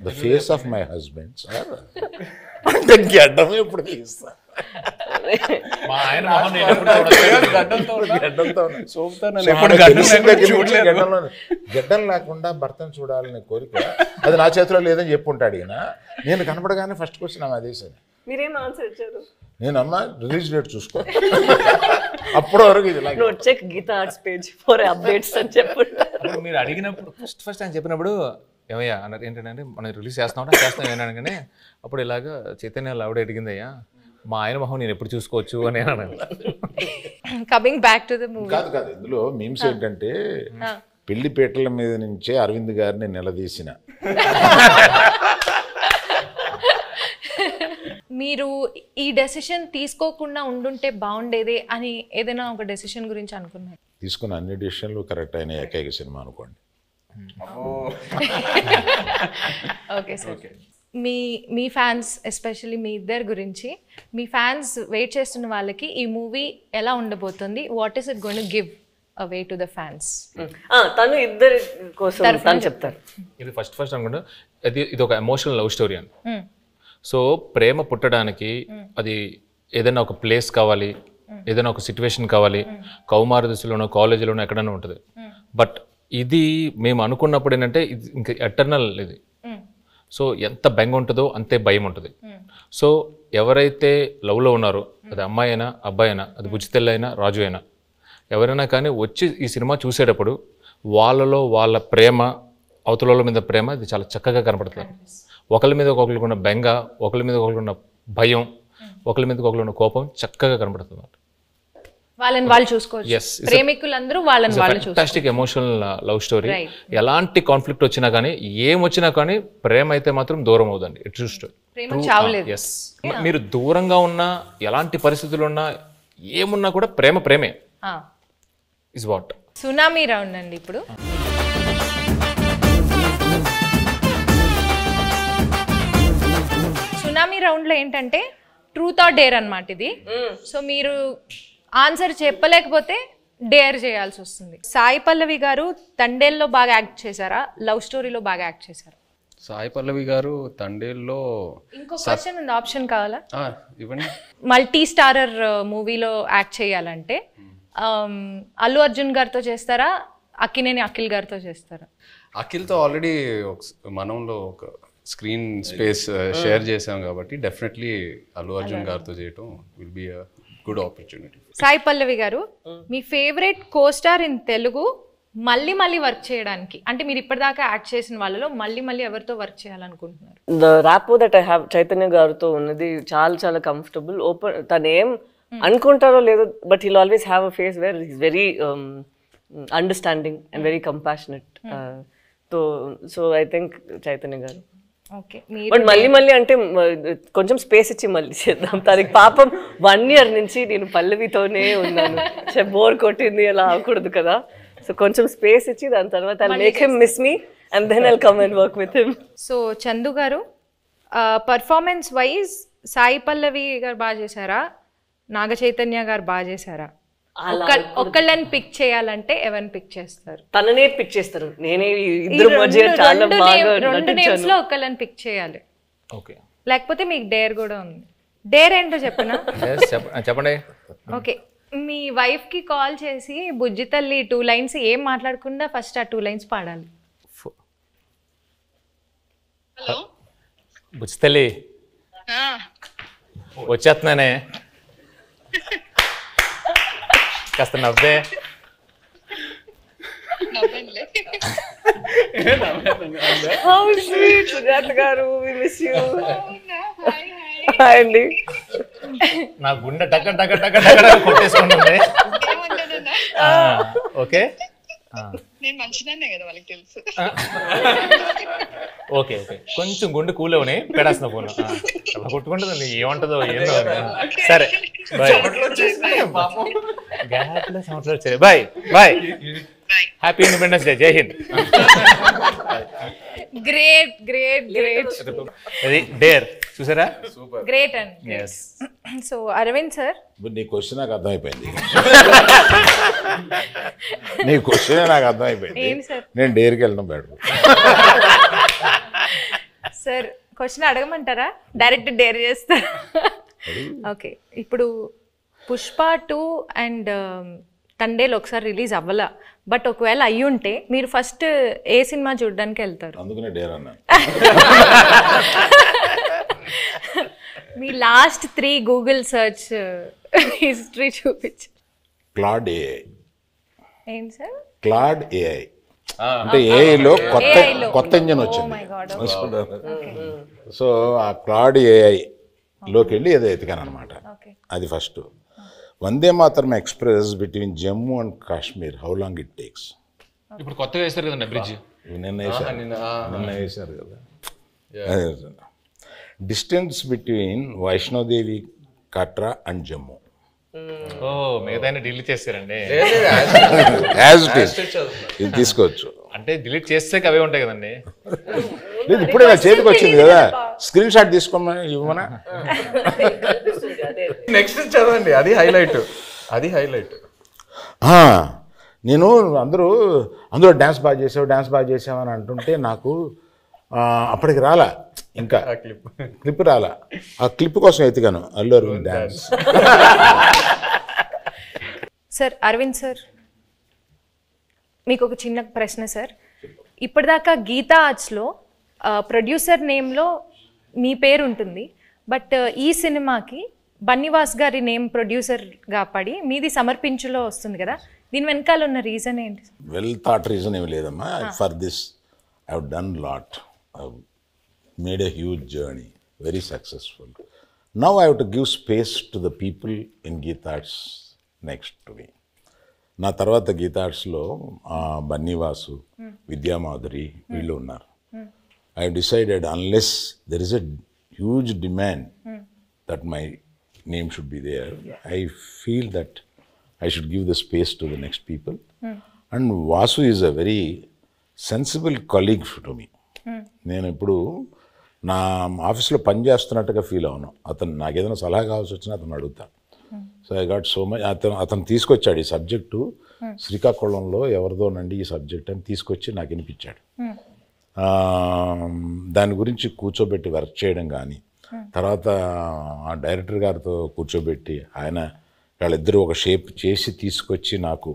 the face of my husband sir అంటే గడ్డం ఎప్పుడు తీస్తా? గడ్డం లేకుండా భర్తను చూడాలనే కోరిక అది నా చేతిలో లేదని చెప్పుంటాడు ఈయన. నేను కనపడగానే ఫస్ట్ క్వశ్చన్ ఆమె అదే సార్. మీరేం ఆన్సర్ ఇచ్చారు? నేను అమ్మా రిలీజ్ డేట్ చూసుకో, అప్పటి వరకు ఇది check Geetha Arts page for updates అని చెప్పండి. మీరు అడిగినప్పుడు ఫస్ట్ ఆయన చెప్పినప్పుడు ఏమయ్యా అన్నారు, ఏంటంటే మనం రిలీజ్ చేస్తాం అనగానే అప్పుడు ఇలాగా చైతన్య ఆవిడ అడిగిందయ్యా, మా ఆయన మొహం నేను ఎప్పుడు చూసుకోవచ్చు అని అన్నాను. Coming back to the movie. కాదు ఇందులో మీమ్స్ ఏంటంటే పెళ్లిపేటల మీద నుంచే అరవింద్ గారిని నిలదీసిన. మీరు ఈ డెసిషన్ తీసుకోకుండా ఉండుంటే బాగుండేది అని ఏదైనా ఒక డెసిషన్ గురించి అనుకున్నారు? తీసుకున్న అన్ని డిసిషన్లు కరెక్ట్ అయిన ఏకైక సినిమా అనుకోండి. ఓకే సార్, మీ ఫ్యాన్స్ ఎస్పెషల్లీ మీ ఇద్దరి గురించి, మీ ఫ్యాన్స్ వెయిట్ చేస్తున్న వాళ్ళకి ఈ మూవీ ఎలా ఉండబోతుంది? What is it going to give away to the fans? తను ఇద్దరి కోసం తను చెప్తారు. ఇది ఫస్ట్ అనుకుంటా ఇది ఒక ఎమోషనల్ లవ్ స్టోరీ అని. సో ప్రేమ పుట్టడానికి అది ఏదైనా ఒక ప్లేస్ కావాలి, ఏదైనా ఒక సిచ్యువేషన్ కావాలి, కౌమార దశలోనో కాలేజీలోనో ఎక్కడైనా ఉంటుంది. బట్ ఇది మేము అనుకున్నప్పుడు ఏంటంటే ఇది ఇంకా ఎటర్నల్ ఇది. సో ఎంత బెంగ ఉంటుందో అంతే భయం ఉంటుంది. సో ఎవరైతే లవ్లో ఉన్నారో, అది అమ్మాయి అయినా అబ్బాయి అయినా, అది బుజ్జితెల్లి అయినా రాజు అయినా, ఎవరైనా కానీ వచ్చి ఈ సినిమా చూసేటప్పుడు వాళ్ళలో వాళ్ళ ప్రేమ, అవతల మీద ప్రేమ ఇది చాలా చక్కగా కనపడుతుంది. ఒకరి మీద ఒకరికి ఉన్న బెంగ, ఒకరి మీద ఒకరికి ఉన్న భయం, ఒకరి మీద ఒకరికి ఉన్న కోపం చక్కగా కనపడుతుంది. వాళ్ళని వాళ్ళు చూసుకోవచ్చు, ప్రేమికులందరూ వాళ్ళని వాళ్ళు చూసుకోవచ్చు. Fantastic emotional love story. ఎలాంటి కాన్ఫ్లిక్ట్ వచ్చినా కానీ, ఏం వచ్చినా కానీ ప్రేమ అయితే మాత్రం దూరం అవుదండి. It's yes. మీరు దూరంగా ఉన్నా, ఎలాంటి పరిస్థితులు ఉన్నా, ఏమున్నా కూడా ప్రేమే ఇస్ వాట్. సునామీ రౌండ్ అండి ఇప్పుడు. సునామీ రౌండ్లో ఏంటంటే ట్రూత్ ఆర్ డేర్ అన్నమాట ఇది. సో మీరు ఆన్సర్ చెప్పలేకపోతే డేర్ చేయాల్సి వస్తుంది. సాయి పల్లవి గారు తండేల్లో బాగా యాక్ట్ చేశారా, లవ్ స్టోరీలో బాగా యాక్ట్ చేశారా? సాయి పల్లవి గారు తండేల్లో ఇంకో క్వశ్చన్ ఉంది, ఆప్షన్ కావాలా? ఇవ్వండి. మల్టీ స్టారర్ మూవీలో యాక్ట్ చేయాలంటే అల్లు అర్జున్ గారితో చేస్తారా, అక్కినేని అఖిల్ గారితో చేస్తారా? అఖిల్తో ఆల్రెడీ మనంలో ఒక స్క్రీన్ స్పేస్ షేర్ చేసాం కాబట్టి డెఫినెట్లీ అల్లు అర్జున్ గారితో చేయటం will be a good opportunity. Sai Pallavi గారు, మీ ఫేవరెట్ కోస్టార్ ఇన్ తెలుగు మళ్ళీ వర్క్ చేయడానికి, అంటే మీరు ఇప్పటిదాకా యాక్ట్ చేసిన వాళ్ళలో మళ్ళీ ఎవరితో వర్క్ చేయాలనుకుంటున్నారు? The rapport that I have Chaitanya గారితో ఉన్నది చాలా కంఫర్టబుల్. ఓపెన్, తను ఏం అనుకుంటారో లేదో, but he'll always have a face where is very understanding and very compassionate. So I think Chaitanya గారు. ఓకే, బట్ మళ్ళీ అంటే కొంచెం స్పేస్ ఇచ్చి మళ్ళీ చేద్దాం. తనకి పాపం 1 year నుంచి నేను పల్లవితోనే ఉన్నాను, బోర్ కొట్టింది, అలా అవ్వకూడదు కదా. సో కొంచెం స్పేస్ ఇచ్చి దాని తర్వాత I'll make him miss me and then I'll come and work with him. So Chandu గారు, పర్ఫార్మెన్స్ వైజ్ సాయి పల్లవి గారు బాగా చేశారా, నాగ చైతన్య గారు బాగా చేశారా? ఒకళ్ళని పిక్ చేయాలంటే ఎవరిని పిక్ చేస్తారు? తననే పిక్ చేస్తారు. నేనే ఇద్దరు మధ్య చాలా బాగా రెండు నేమ్స్ లో ఒకళ్ళని పిక్ చేయాలి. ఓకే, లేకపోతే మీకు డేర్ కూడా ఉంది. డేర్ ఏంటో చెప్పనా? చెప్పండి. ఓకే, మీ వైఫ్ కి కాల్ చేసి బుజ్జి తల్లి 2 lines ఏం మాట్లాడకుండా ఫస్ట్ ఆ 2 lines పాడాలి. హలో బుజ్జితల్లి, వచ్చేస్తున్నానే, కాస్త నవ్వే. How sweet, సుజాత గారు, we miss you. హాయ్ అండి. నా గుండె టక కొట్టేసుకుంటుంది. ఓకే, నేను మంచిదాన్నే కదా వాళ్ళకి తెలుసు. ఓకే, కొంచెం గుండె కూల్ అవని పెడేస్తున్నా ఫోన్. అలా కొట్టుకుంటుందండి, ఏమంటుందో ఏందో. సరే, బాయ్. గ్యాప్లో సంవత్సరాలు వచ్చాయి. బాయ్. Happy independence day. జై హింద్. గ్రేట్. అది డేర్ చూసారా? గ్రేట్ అండి. సో అరవింద్ సార్, నీ క్వశ్చన్ నాకు అర్థమైపోయింది. నీ క్వశ్చన్ నాకు అర్థమైపోయింది. నేను డేర్కి వెళ్ళడం బెటర్. సార్ క్వశ్చన్ అడగమంటారా, డైరెక్ట్ డేర్ చేస్తారా? ఓకే, ఇప్పుడు పుష్ప 2 అండ్ తండేలు ఒకసారి రిలీజ్ అవ్వాల, బట్ ఒకవేళ అయ్యుంటే మీరు ఫస్ట్ ఏ సినిమా చూడడానికి వెళ్తారు? అందుకనే డేర్ అన్నా. మీ లాస్ట్ 3 గూగుల్ సర్చ్ హిస్టరీ చూపించు. Claude AI. ఏంటి సార్? క్లాడ్ ఏఐ అంటే ఏఐలో కొత్త ఇంజన్ వచ్చింది. సో ఆ క్లాడ్ ఏఐ లోకి వెళ్ళి ఏదో ఎతికాను అనమాట. అది first. Vande Mataram express between Jammu and Kashmir, how long it takes? ఇప్పుడు కొత్తగా వేస్తారు కదండి బ్రిడ్జ్. నిన్న వేశారు కదా. Distance between Vaishno Devi Katra and Jammu. ఓ మిగతా డిలీట్ చేస్తారండి. యాజ్ ఇట్ ఈస్ ఇది తీసుకోవచ్చు. అంటే డిలీట్ చేస్తే అవే ఉంటాయి కదండి. లేదు ఇప్పుడే నా చేతికి వచ్చింది కదా, స్క్రీన్ షాట్ తీసుకోమని ఇవ్వమనా. నెక్స్ట్ చదవండి, అది హైలైట్. నేను అందరూ డ్యాన్స్ బాగా చేసావు అని అంటుంటే నాకు అప్పటికి రాలా, ఇంకా క్లిప్ రాలా. ఆ క్లిప్ కోసం ఎత్తిగాను Allu Aravind dance. Sir Aravind sir, మీకు ఒక చిన్న ప్రశ్న సార్. ఇప్పటిదాకా గీతా ఆర్ట్స్లో ప్రొడ్యూసర్ నేమ్లో మీ పేరు ఉంటుంది, బట్ ఈ సినిమాకి బన్నీవాస్ గారి నేమ్ ప్రొడ్యూసర్గా పడి మీది సమర్పించులో వస్తుంది కదా, దీని వెనకాల ఉన్న రీజన్ ఏంటి? వెల్ థాట్ రీజన్ ఏమి లేదమ్మా. For this I have done lot, made a huge journey, very successful. Now I have to give space to the people in Gita arts next to me. నా తర్వాత గీతా ఆర్ట్స్లో బన్నీవాసు, విద్యామాధురి వీళ్ళు ఉన్నారు. I have decided unless there is a huge demand that my name should be there, I feel that I should give the space to the next people. And Vasu is a very sensible colleague to me. నేను ఇప్పుడు నా ఆఫీస్లో పనిచేస్తున్నట్టుగా feel అవును. అతను నాకు ఏదైనా సలహా కావాల్సి వచ్చినా అతను అడుగుతాను. So I got so much. అతను తీసుకొచ్చాడు ఈ సబ్జెక్టు, శ్రీకాకుళంలో ఎవరిదోనండి ఈ సబ్జెక్ట్ అని తీసుకొచ్చి నాకు వినిపించాడు. దాని గురించి కూర్చోబెట్టి వర్క్ చేయడం కానీ, తర్వాత ఆ డైరెక్టర్ గారితో కూర్చోబెట్టి ఆయన వాళ్ళిద్దరూ ఒక షేప్ చేసి తీసుకొచ్చి నాకు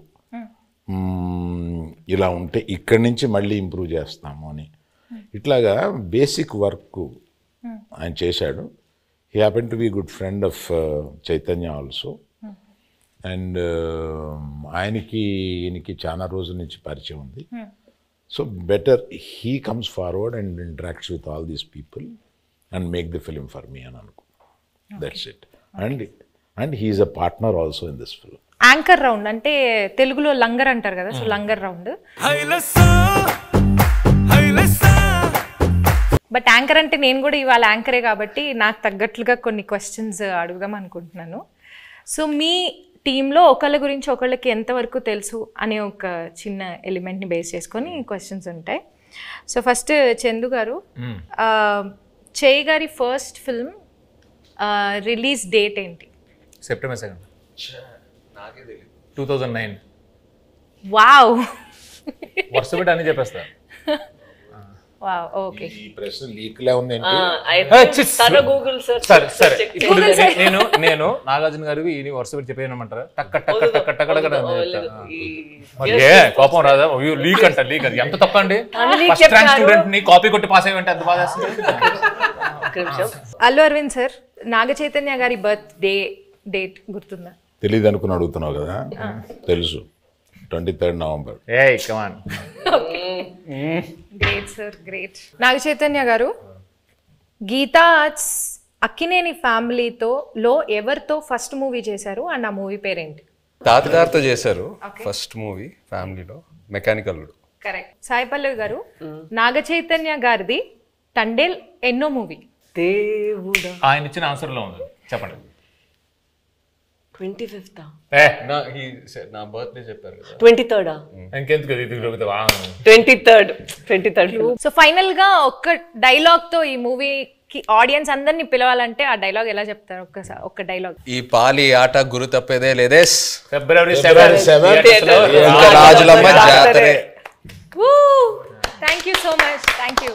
ఇలా ఉంటే ఇక్కడి నుంచి మళ్ళీ ఇంప్రూవ్ చేస్తాము అని ఇట్లాగా బేసిక్ వర్క్ ఆయన చేశాడు. He happen to be good friend of Chaitanya also. And ఈయనకి చాలా రోజుల నుంచి పరిచయం ఉంది. So better he comes forward and interacts with all these people and make the film for me and Anku. That's it. And he is a partner also in this film. Anchor round అంటే తెలుగులో లంగర్ అంటారు కదా, so langar round. But anchor అంటే నేను కూడా ఇవాళ యాంకరే కాబట్టి నాకు తగ్గట్లుగా కొన్ని క్వశ్చన్స్ అడుగుదాం అనుకుంటున్నాను. సో మీ టీంలో ఒకళ్ళ గురించి ఒకళ్ళకి ఎంతవరకు తెలుసు అనే ఒక చిన్న ఎలిమెంట్ని బేస్ చేసుకొని క్వశ్చన్స్ ఉంటాయి. సో ఫస్ట్ చందు గారు, చేయి గారి ఫస్ట్ ఫిల్మ్ రిలీజ్ డేట్ ఏంటి? September 2nd, 2009. వావ్, వర్ష పెట్టి అని చెప్పేస్తా. Wow, okay. ఈ ప్రశ్న లీక్లే ఉంది. నేను నాగార్జున గారికి ఈ వర్ష పెట్టి చెప్పేయమంటారా? టక్క టక్క టక్క టక్క కోపం రాదా? లీక్ అంట, లీక్ అది ఎంత తప్ప అండి. ఫస్ట్ ర్యాంక్ స్టూడెంట్ ని కాపీ కొట్టి పాస్ అయ్యంటే ఎంత బాధ. అల్లు అరవింద్ సార్, నాగ చైతన్య గారి బర్త్ డేట్ గుర్తుందా? తెలీదు అనుకుని అడుగుతున్నావు కదా, తెలుసు. 23rd November. ఏయ్ come on. Great sir, great. Naga Chaitanya గారు, గీతా ఆర్ట్స్ అక్కినేని ఫ్యామిలీతో ఎవరితో ఫస్ట్ మూవీ చేశారు అండ్ ఆ మూవీ పేరేంటి? తాతగారితో చేశారు ఫస్ట్ మూవీ ఫ్యామిలీలో, మెకానికల్. కరెక్ట్. సాయి పల్లవి గారు, నాగ చైతన్య గారిది తండేల్ ఎన్నో మూవీ? దేవుడా, ఆయన ఇచ్చిన ఆన్సర్ లో ఉంది, చెప్పండి. 25th, నా బర్త్డే చెప్పారు కదా, 23rd. ఇంకెందుకు 23rd. సో ఫైనల్ గా ఒక్క డైలాగ్ తో ఈ మూవీకి ఆడియన్స్ అందరినీ పిలవాలంటే ఆ డైలాగ్ ఎలా చెప్తారు? ఒక్క డైలాగ్. ఈ పాలి ఆట గురు తప్పేదే లేదేస్, February 7th రాజులమ్మ జాతరే. Thank you so much, thank you.